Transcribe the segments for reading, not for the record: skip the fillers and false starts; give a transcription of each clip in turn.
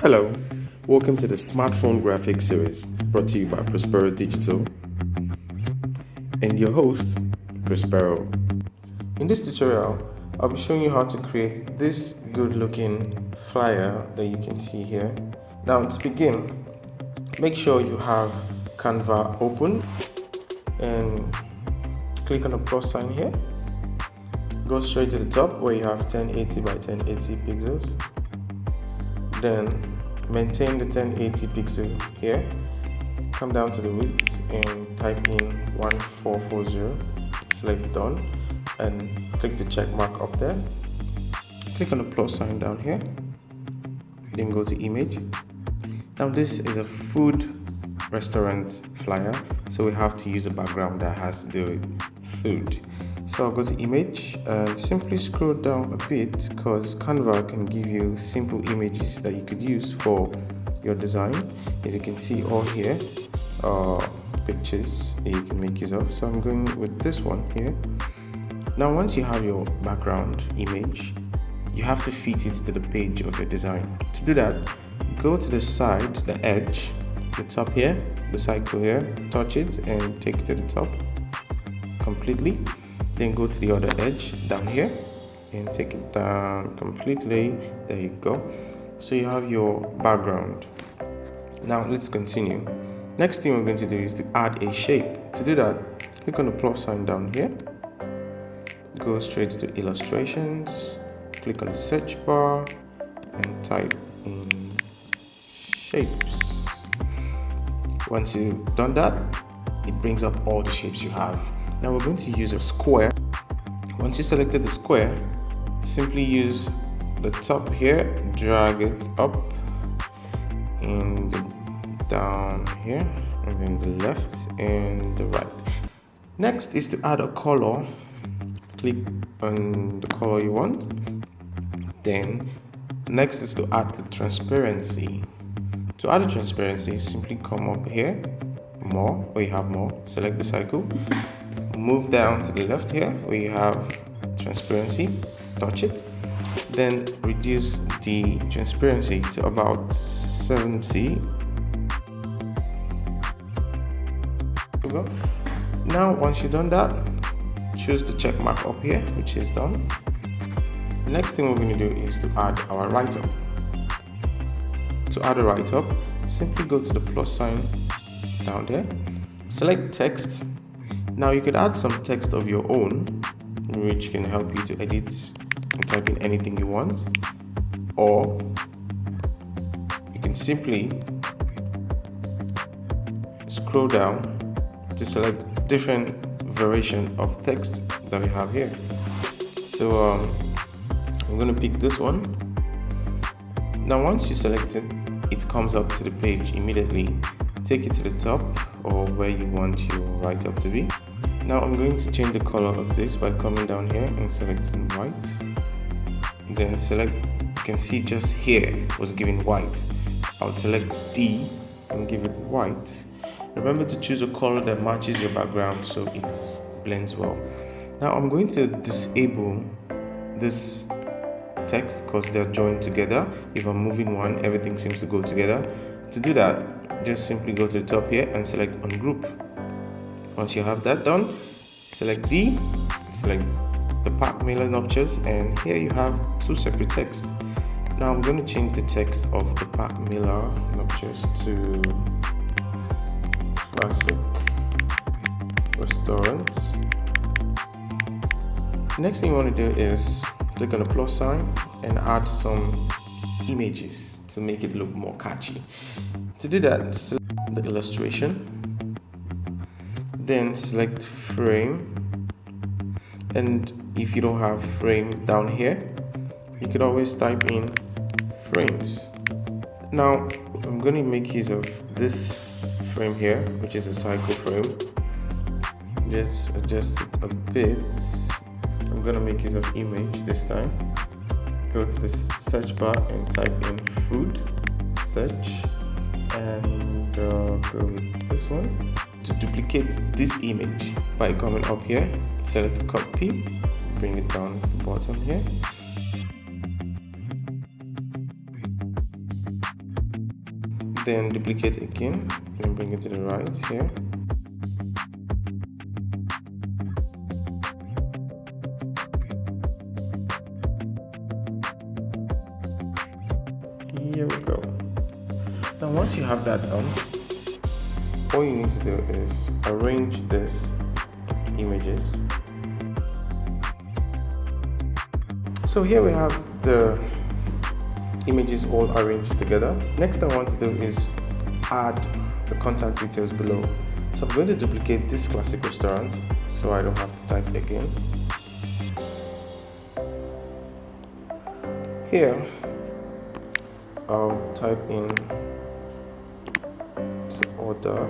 Hello, welcome to the Smartphone Graphics Series brought to you by Prospero Digital and your host, Prospero. In this tutorial, I'll be showing you how to create this good looking flyer that you can see here. Now to begin, make sure you have Canva open and click on the plus sign here. Go straight to the top where you have 1080 by 1080 pixels. Then maintain the 1080 pixel here. Come down to the width and type in 1440. Select done and click the check mark up there. Click on the plus sign down here. Then go to image. Now this is a food restaurant flyer, so we have to use a background that has to do with food. So I'll go to image and simply scroll down a bit because Canva can give you simple images that you could use for your design. As you can see all here are pictures that you can make use of. So I'm going with this one here. Now once you have your background image, you have to fit it to the page of your design. To do that, go to the side, the edge, the top here, the cycle here, touch it and take it to the top completely. Then go to the other edge down here and take it down completely. There you go. So you have your background. Now let's continue. Next thing we're going to do is to add a shape. To do that, click on the plus sign down here. Go straight to illustrations. Click on the search bar and type in shapes. Once you've done that, it brings up all the shapes you have. Now we're going to use a square. Once you selected the square, simply use the top here, drag it up and down here, and then the left and the right. Next is to add a color. Click on the color you want. Then next is to add the transparency. To add the transparency, simply come up here, more, where you have more, select the cycle. Move down to the left here where you have transparency, touch it, then reduce the transparency to about 70. Now once you've done that, choose the check mark up here, which is done. The next thing we're going to do is to add our write-up. To add a write-up, simply go to the plus sign down there, select text. Now you could add some text of your own, which can help you to edit and type in anything you want, or you can simply scroll down to select different variation of text that we have here. So I'm going to pick this one. Now once you select it, it comes up to the page immediately. Take it to the top or where you want your write-up to be. Now I'm going to change the color of this by coming down here and selecting white. Then select, you can see just here was given white. I'll select D and give it white. Remember to choose a color that matches your background so it blends well. Now I'm going to disable this text because they're joined together. If I'm moving one, everything seems to go together. To do that, just simply go to the top here and select ungroup. Once you have that done, select D, select the pack mailer nuptials, and here you have two separate texts. Now I'm going to change the text of the pack mailer nuptials to classic restaurants. Next thing you want to do is click on the plus sign and add some images to make it look more catchy. To do that, select the illustration, then select frame, and if you don't have frame down here, you could always type in frames. Now I'm going to make use of this frame here, which is a cycle frame. Just adjust it a bit. I'm going to make use of image this time. Go to the search bar and type in food, search, and go with this one. To duplicate this image by coming up here, select copy, bring it down to the bottom here, then duplicate again, then bring it to the right here. Here we go. Now once you have that done, all you need to do is arrange these images. So here we have the images all arranged together. Next I want to do is add the contact details below. So I'm going to duplicate this classic restaurant so I don't have to type again. Here I'll type in to order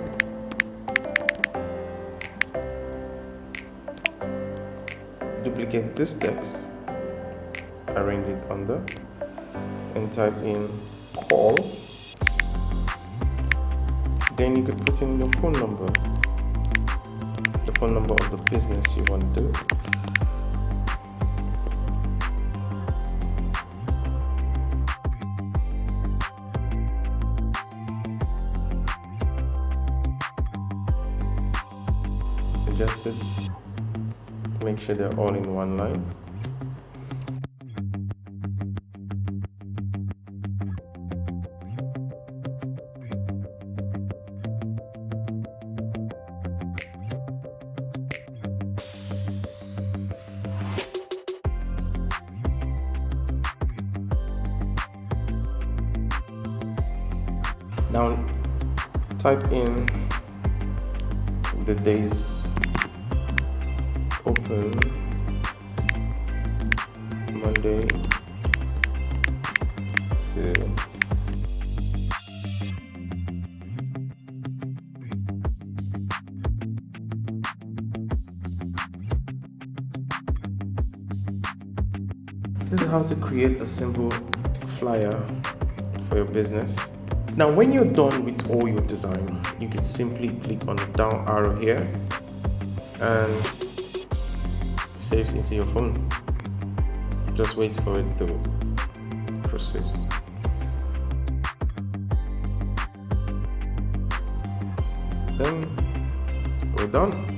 duplicate this text, arrange it under, and type in call. Then you could put in your phone number, the phone number of the business you want to do. Adjust it, make sure they're all in one line. Now type in the days open, Monday to this is how to create a simple flyer for your business. Now when you're done with all your design, you can simply click on the down arrow here and saves into your phone. Just wait for it to process. Then we're done.